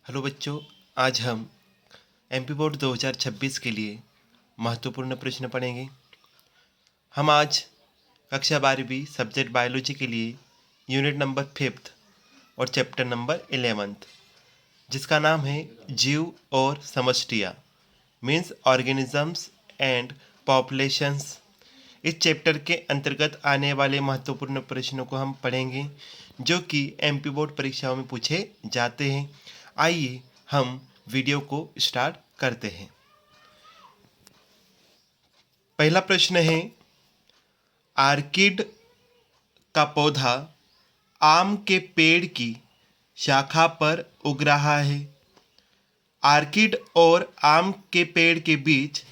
Hello बच्चों, आज हम एमपी बोर्ड 2026 के लिए महत्वपूर्ण प्रश्न पढ़ेंगे। हम आज कक्षा 12वीं सब्जेक्ट बायोलॉजी के लिए यूनिट नंबर 5 और चैप्टर नंबर 11 जिसका नाम है जीव और समष्टियाँ मीन्स ऑर्गेनिजम्स एंड पॉपुलेशंस। इस चैप्टर के अंतर्गत आने वाले महत्वपूर्ण प्रश्नों को हम पढ़ेंगे जो कि एमपी बोर्ड परीक्षाओं में पूछे जाते हैं। आइए हम वीडियो को स्टार्ट करते हैं। पहला प्रश्न है, आर्किड का पौधा आम के पेड़ की शाखा पर उग रहा है। आर्किड और आम के पेड़ के बीच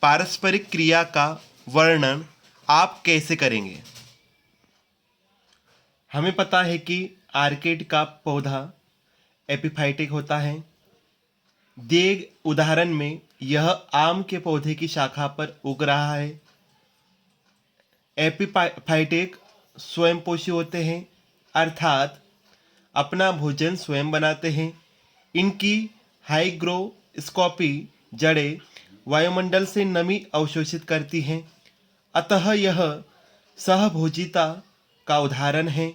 पारस्परिक क्रिया का वर्णन आप कैसे करेंगे? हमें पता है कि आर्किड का पौधा एपिफाइटिक होता है। दिए उदाहरण में यह आम के पौधे की शाखा पर उग रहा है। एपिफाइटिक स्वयंपोषी होते हैं, अर्थात अपना भोजन स्वयं बनाते हैं। इनकी हाइग्रोस्कोपी जड़ें वायुमंडल से नमी अवशोषित करती हैं, अतः यह सहभोजिता का उदाहरण है।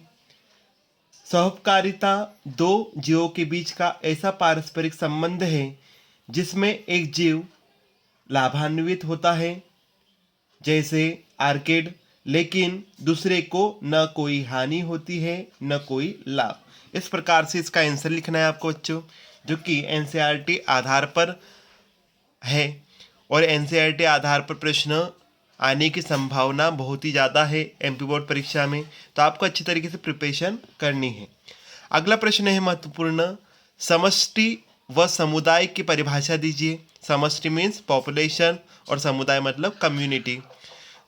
सहकारिता दो जीवों के बीच का ऐसा पारस्परिक संबंध है जिसमें एक जीव लाभान्वित होता है, जैसे आर्किड, लेकिन दूसरे को न कोई हानि होती है न कोई लाभ। इस प्रकार से इसका आंसर लिखना है आपको बच्चों, जो कि एनसीईआरटी आधार पर है और एनसीईआरटी आधार पर प्रश्न आने की संभावना बहुत ही ज़्यादा है एमपी बोर्ड परीक्षा में, तो आपको अच्छी तरीके से प्रिपरेशन करनी है। अगला प्रश्न है महत्वपूर्ण, समष्टि व समुदाय की परिभाषा दीजिए। समष्टि मीन्स पॉपुलेशन और समुदाय मतलब कम्युनिटी।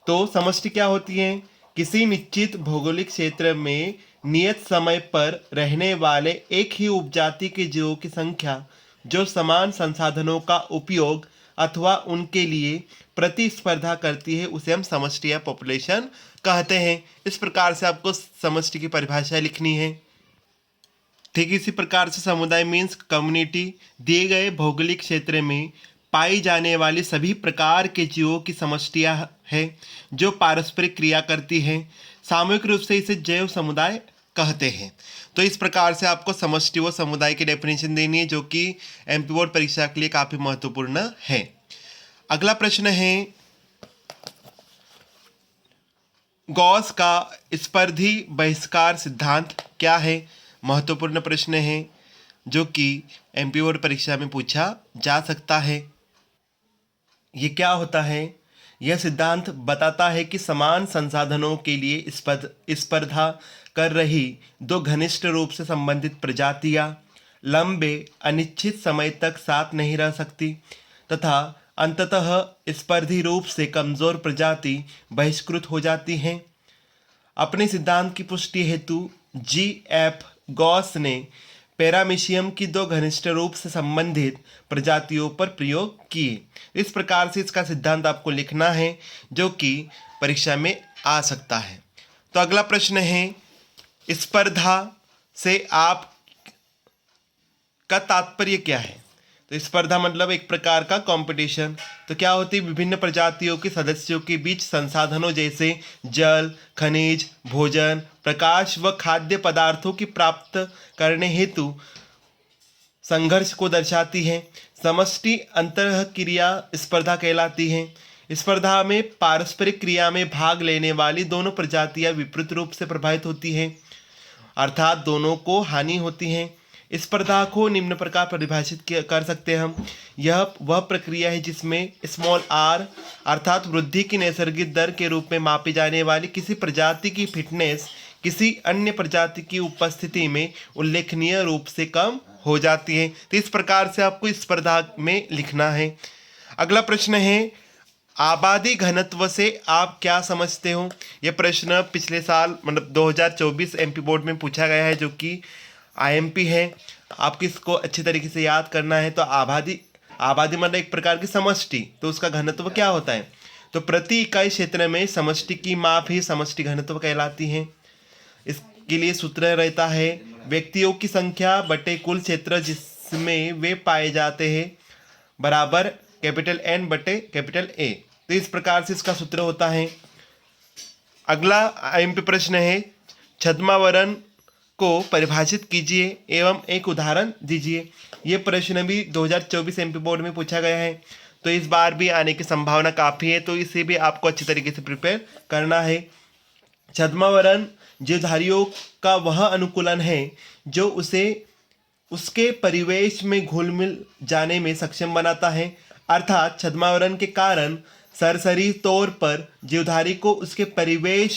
तो समष्टि क्या होती है? किसी निश्चित भौगोलिक क्षेत्र में नियत समय पर रहने वाले एक ही उपजाति के जीवों की संख्या जो समान संसाधनों का उपयोग अथवा उनके लिए प्रतिस्पर्धा करती है, उसे हम समष्टि या पॉपुलेशन कहते हैं। इस प्रकार से आपको समष्टि की परिभाषा लिखनी है। ठीक इसी प्रकार से समुदाय मीन्स कम्युनिटी, दिए गए भौगोलिक क्षेत्र में पाई जाने वाली सभी प्रकार के जीवों की समष्टियाँ है जो पारस्परिक क्रिया करती हैं। सामूहिक रूप से इसे जैव समुदाय कहते हैं। तो इस प्रकार से आपको समष्टि व समुदाय की डेफिनेशन देनी है, जो कि एमपी बोर्ड परीक्षा के लिए काफ़ी महत्वपूर्ण है। अगला प्रश्न है, गॉस का स्पर्धी बहिष्कार सिद्धांत क्या है? महत्वपूर्ण प्रश्न है जो कि एमपी बोर्ड परीक्षा में पूछा जा सकता है। ये क्या होता है? यह सिद्धांत बताता है कि समान संसाधनों के लिए स्पर्धा कर रही दो घनिष्ठ रूप से संबंधित प्रजातियां लंबे अनिश्चित समय तक साथ नहीं रह सकती तथा अंततः स्पर्धी रूप से कमजोर प्रजाति बहिष्कृत हो जाती हैं। अपने सिद्धांत की पुष्टि हेतु जी.एफ. गॉस ने पैरामीशियम की दो घनिष्ठ रूप से संबंधित प्रजातियों पर प्रयोग किए। इस प्रकार से इसका सिद्धांत आपको लिखना है जो कि परीक्षा में आ सकता है। तो अगला प्रश्न है, स्पर्धा से आप का तात्पर्य क्या है? तो स्पर्धा मतलब एक प्रकार का कंपटीशन। तो क्या होती है? विभिन्न प्रजातियों के सदस्यों के बीच संसाधनों जैसे जल, खनिज, भोजन, प्रकाश व खाद्य पदार्थों की प्राप्त करने हेतु संघर्ष को दर्शाती है। समष्टि अंतः क्रिया स्पर्धा कहलाती है। स्पर्धा में पारस्परिक क्रिया में भाग लेने वाली दोनों प्रजातियां विपरीत रूप से प्रभावित होती हैं, अर्थात दोनों को हानि होती है। स्पर्धा को निम्न प्रकार परिभाषित कर सकते हैं हम, यह वह प्रक्रिया है जिसमें स्मॉल आर अर्थात वृद्धि की नैसर्गिक दर के रूप में मापी जाने वाली किसी प्रजाति की फिटनेस किसी अन्य प्रजाति की उपस्थिति में उल्लेखनीय रूप से कम हो जाती है। तो इस प्रकार से आपको स्पर्धा में लिखना है। अगला प्रश्न है, आबादी घनत्व से आप क्या समझते हो? यह प्रश्न पिछले साल मतलब 2024 एमपी बोर्ड में पूछा गया है, जो कि आईएमपी है। आपको इसको अच्छी तरीके से याद करना है। तो आबादी मतलब एक प्रकार की समष्टि, तो उसका घनत्व क्या होता है? तो प्रति इकाई क्षेत्र में समष्टि की माप ही समष्टि घनत्व कहलाती है। इसके लिए सूत्र रहता है व्यक्तियों की संख्या बटे कुल क्षेत्र जिसमें वे पाए जाते हैं बराबर N बटे A। तो इस प्रकार से इसका सूत्र होता है। अगला MP प्रश्न है, छद्मावरण को परिभाषित कीजिए एवं एक उदाहरण दीजिए। ये प्रश्न भी 2024 MP बोर्ड में पूछा गया है, तो इस बार भी आने की संभावना काफ़ी है, तो इसे भी आपको अच्छी तरीके से प्रिपेयर करना है। छद्मावरण जीवधारियों का वह अनुकूलन है जो उसे उसके परिवेश में घुल मिल जाने में सक्षम बनाता है, अर्थात छद्मावरण के कारण सरसरी तौर पर जीवधारी को उसके परिवेश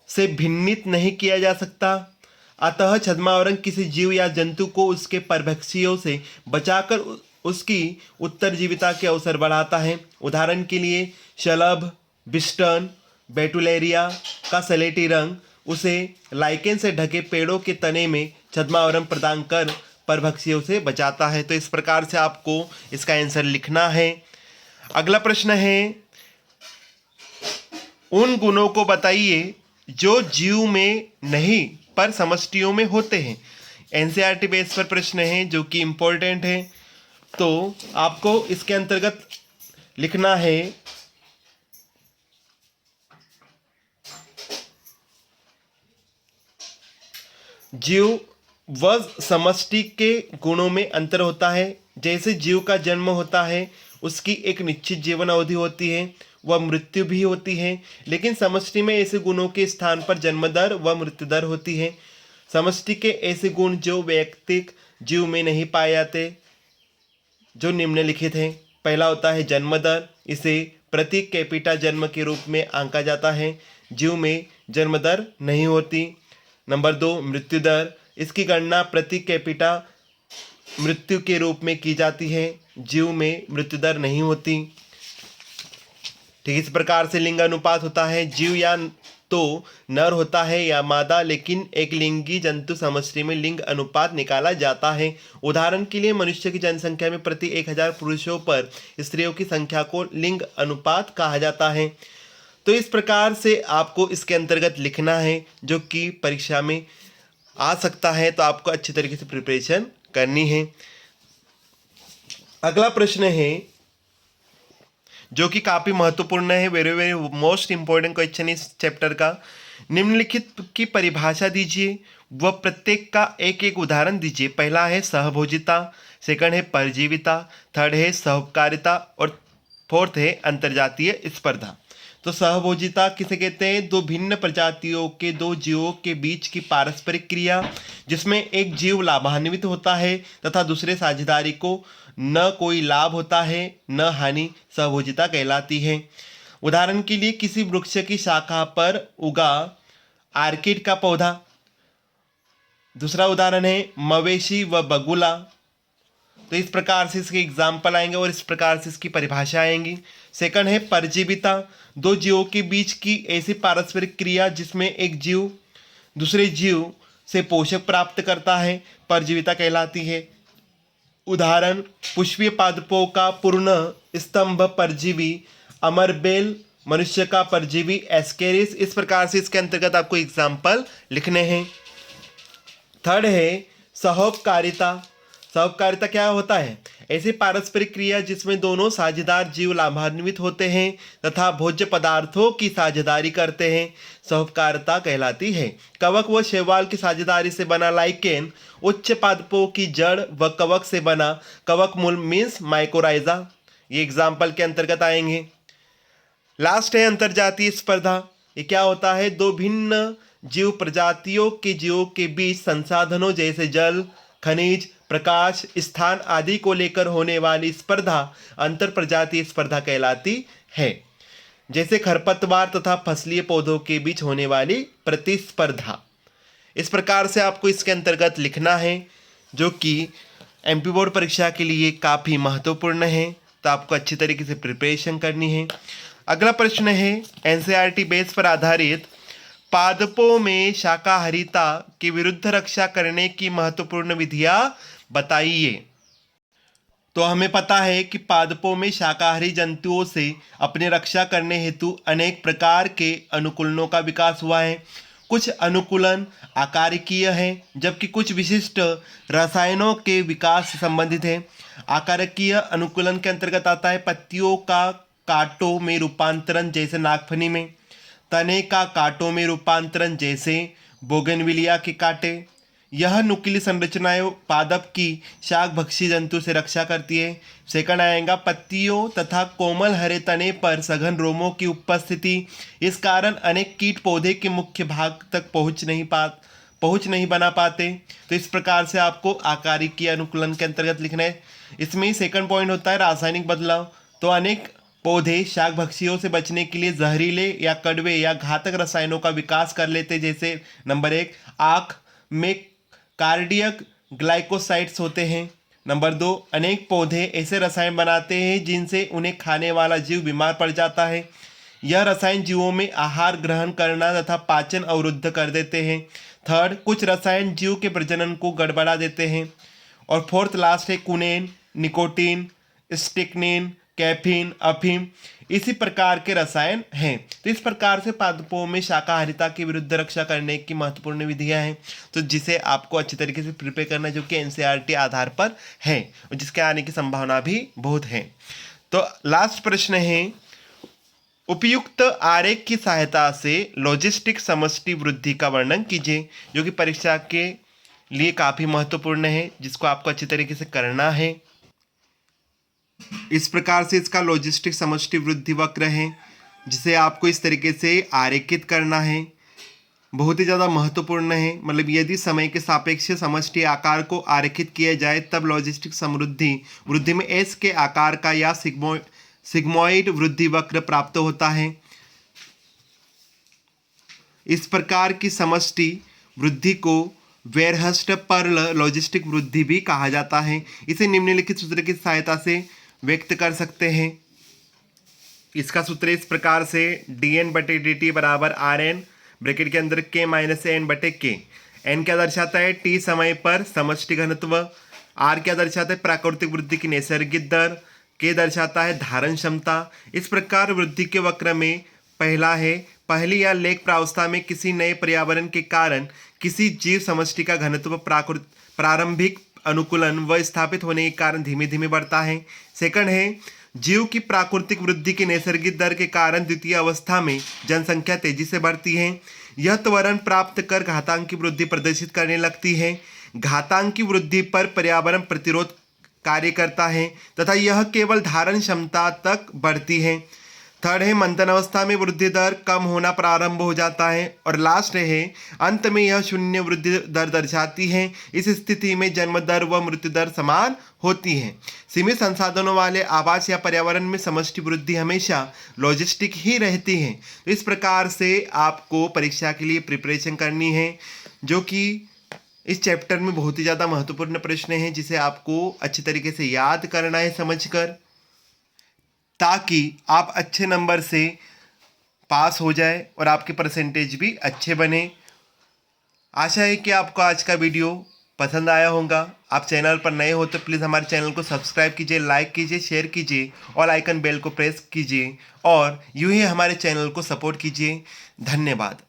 से भिन्नित नहीं किया जा सकता। अतः छद्मावरण किसी जीव या जंतु को उसके परभक्षियों से बचाकर उसकी उत्तरजीविता के अवसर बढ़ाता है। उदाहरण के लिए शलभ, बिस्टन, बेटुलेरिया का सलेटी रंग उसे लाइकेन से ढके पेड़ों के तने में छद्मावरण प्रदान कर परभक्षियों से बचाता है। तो इस प्रकार से आपको इसका आंसर लिखना है। अगला प्रश्न है, उन गुणों को बताइए जो जीव में नहीं पर समष्टियों में होते हैं। NCERT बेस पर प्रश्न है जो कि इम्पोर्टेंट है, तो आपको इसके अंतर्गत लिखना है जीव व समष्टि के गुणों में अंतर होता है। जैसे जीव का जन्म होता है, उसकी एक निश्चित जीवन अवधि होती है, वह मृत्यु भी होती है, लेकिन समष्टि में ऐसे गुणों के स्थान पर जन्म दर व मृत्यु दर होती है। समष्टि के ऐसे गुण जो वैयक्तिक जीव में नहीं पाए जाते जो निम्नलिखित हैं। पहला होता है जन्म दर, इसे प्रति कैपिटा जन्म के रूप में आंका जाता है, जीव में जन्म दर नहीं होती। नंबर 2 मृत्यु दर, इसकी गणना प्रति कैपिटा मृत्यु के रूप में की जाती है, जीव में मृत्यु दर नहीं होती। ठीक इस प्रकार से लिंग अनुपात होता है, जीव या तो नर होता है या मादा, लेकिन एक लिंगी जंतु समष्टि में लिंग अनुपात निकाला जाता है। उदाहरण के लिए मनुष्य की जनसंख्या में प्रति 1000 पुरुषों पर स्त्रियों की संख्या को लिंग अनुपात कहा जाता है। तो इस प्रकार से आपको इसके अंतर्गत लिखना है जो कि परीक्षा में आ सकता है, तो आपको अच्छी तरीके से प्रिपरेशन करनी है। अगला प्रश्न है जो कि काफ़ी महत्वपूर्ण है, very very most important question इस चैप्टर का। निम्नलिखित की परिभाषा दीजिए व प्रत्येक का एक एक उदाहरण दीजिए। पहला है सहभोजिता, सेकंड है परजीविता, थर्ड है सहकारिता और फोर्थ है अंतर्जातीय स्पर्धा। तो सहभोजिता किसे कहते हैं? दो भिन्न प्रजातियों के दो जीवों के बीच की पारस्परिक क्रिया जिसमें एक जीव लाभान्वित होता है तथा दूसरे साझेदारी को न कोई लाभ होता है न हानि, सहभोजिता कहलाती है। उदाहरण के लिए किसी वृक्ष की शाखा पर उगा आर्किड का पौधा। दूसरा उदाहरण है मवेशी व बगुला। तो इस प्रकार से इसके एग्जाम्पल आएंगे और इस प्रकार से इसकी परिभाषा आएंगी। सेकंड है परजीविता, दो जीवों के बीच की ऐसी पारस्परिक क्रिया जिसमें एक जीव दूसरे जीव से पोषक प्राप्त करता है, परजीविता कहलाती है। उदाहरण पुष्पीय पादपों का पूर्ण स्तंभ परजीवी, अमरबेल मनुष्य का परजीवी एस्केरिस। इस प्रकार से इसके अंतर्गत आपको एग्जाम्पल लिखने हैं। थर्ड है सहोपकारिता। सहोपकारिता क्या होता है? ऐसी पारस्परिक क्रिया जिसमें दोनों साझेदार जीव लाभान्वित होते हैं तथा भोज्य पदार्थों की साझेदारी करते हैं, सहोपकारिता कहलाती है। कवक व शैवाल की साझेदारी से बना लाइकेन, उच्च पादपों की जड़ व कवक से बना कवक मूल मीन्स माइकोराइजा, ये एग्जाम्पल के अंतर्गत आएंगे। लास्ट है अंतर्जातीय स्पर्धा। ये क्या होता है? दो भिन्न जीव प्रजातियों के जीवों के बीच संसाधनों जैसे जल, खनिज, प्रकाश, स्थान आदि को लेकर होने वाली स्पर्धा अंतर प्रजातीय स्पर्धा कहलाती है। जैसे खरपतवार तथा फसलीय पौधों के बीच होने वाली प्रतिस्पर्धा। इस प्रकार से आपको इसके अंतर्गत लिखना है जो कि एमपी बोर्ड परीक्षा के लिए काफ़ी महत्वपूर्ण है, तो आपको अच्छी तरीके से प्रिपरेशन करनी है। अगला प्रश्न है एनसीईआरटी बेस पर आधारित पादपों में शाकाहारिता के विरुद्ध रक्षा करने की महत्वपूर्ण विधियां बताइए। तो हमें पता है कि पादपों में शाकाहारी जंतुओं से अपनी रक्षा करने हेतु अनेक प्रकार के अनुकूलनों का विकास हुआ है। कुछ अनुकूलन आकारिकीय हैं जबकि कुछ विशिष्ट रसायनों के विकास से संबंधित है। आकारिकीय अनुकूलन के अंतर्गत आता है पत्तियों का कांटों में रूपांतरण जैसे नागफनी में, तने का कांटों में रूपांतरण जैसे बोगनविलिया के कांटे। यह नुकीली संरचनाएं पादप की शाकभक्षी जंतु से रक्षा करती है। सेकंड आएगा पत्तियों तथा कोमल हरे तने पर सघन रोमों की उपस्थिति। इस कारण अनेक कीट पौधे के मुख्य भाग तक पहुंच नहीं बना पाते। तो इस प्रकार से आपको आकारिकीय अनुकूलन के अंतर्गत लिखना है। इसमें सेकंड पॉइंट होता है रासायनिक बदलाव। तो अनेक पौधे शाकभक्षियों से बचने के लिए जहरीले या कड़वे या घातक रसायनों का विकास कर लेते, जैसे नंबर 1 आँख में कार्डियक ग्लाइकोसाइड्स होते हैं। नंबर 2 अनेक पौधे ऐसे रसायन बनाते हैं जिनसे उन्हें खाने वाला जीव बीमार पड़ जाता है। यह रसायन जीवों में आहार ग्रहण करना तथा पाचन अवरुद्ध कर देते हैं। थर्ड कुछ रसायन जीव के प्रजनन को गड़बड़ा देते हैं। और फोर्थ लास्ट है कुनेन, निकोटीन, स्टिक्निन, कैफीन, अफीम, इसी प्रकार के रसायन हैं। तो इस प्रकार से पादपों में शाकाहारिता के विरुद्ध रक्षा करने की महत्वपूर्ण विधियां हैं, तो जिसे आपको अच्छी तरीके से प्रिपेयर करना है, जो कि एनसीईआरटी आधार पर है और जिसके आने की संभावना भी बहुत है। तो लास्ट प्रश्न है, उपयुक्त आरेख की सहायता से लॉजिस्टिक समष्टि वृद्धि का वर्णन कीजिए, जो कि परीक्षा के लिए काफ़ी महत्वपूर्ण है, जिसको आपको अच्छी तरीके से करना है। इस प्रकार से इसका लॉजिस्टिक समष्टि वृद्धि वक्र है, जिसे आपको इस तरीके से आरेखित करना है। बहुत ही ज़्यादा महत्वपूर्ण है, मतलब यदि समय के सापेक्ष समष्टि आकार को आरेखित किया जाए तब लॉजिस्टिक वृद्धि में एस के आकार का या सिग्मोइड वृद्धि वक्र प्राप्त होता है। इस प्रकार की समष्टि वृद्धि को वेरहस्ट-पर्ल लॉजिस्टिक वृद्धि भी कहा जाता है। इसे निम्नलिखित सूत्र की सहायता से व्यक्त कर सकते हैं। इसका सूत्र इस प्रकार से dN/dt बराबर RN ब्रैकेट के अंदर K - N/K। N क्या दर्शाता है T समय पर समष्टि घनत्व, R क्या दर्शाता है प्राकृतिक वृद्धि की नैसर्गिक दर, K दर्शाता है धारण क्षमता। इस प्रकार वृद्धि के वक्र में पहला है पहली या लेख प्रावस्था में किसी नए पर्यावरण के कारण किसी जीव समष्टि का घनत्व प्रारंभिक अनुकूलन व स्थापित होने के कारण धीमे धीमे बढ़ता है। सेकंड है जीव की प्राकृतिक वृद्धि की नैसर्गिक दर के कारण द्वितीय अवस्था में जनसंख्या तेजी से बढ़ती है। यह त्वरण प्राप्त कर घातांक की वृद्धि प्रदर्शित करने लगती है। घातांक की वृद्धि पर पर्यावरण प्रतिरोध कार्य करता है तथा यह केवल धारण क्षमता तक बढ़ती है। थर्ड है मंथन अवस्था में वृद्धि दर कम होना प्रारंभ हो जाता है। और लास्ट है अंत में यह शून्य वृद्धि दर दर्शाती है। इस स्थिति में जन्म दर व मृत्यु दर समान होती है। सीमित संसाधनों वाले आवास या पर्यावरण में समष्टि वृद्धि हमेशा लॉजिस्टिक ही रहती है। तो इस प्रकार से आपको परीक्षा के लिए प्रिपरेशन करनी है, जो कि इस चैप्टर में बहुत ही ज़्यादा महत्वपूर्ण प्रश्न है, जिसे आपको अच्छी तरीके से याद करना है समझकर, ताकि आप अच्छे नंबर से पास हो जाए और आपके परसेंटेज भी अच्छे बने। आशा है कि आपको आज का वीडियो पसंद आया होगा। आप चैनल पर नए हो तो प्लीज़ हमारे चैनल को सब्सक्राइब कीजिए, लाइक कीजिए, शेयर कीजिए और आइकन बेल को प्रेस कीजिए और यूं ही हमारे चैनल को सपोर्ट कीजिए। धन्यवाद।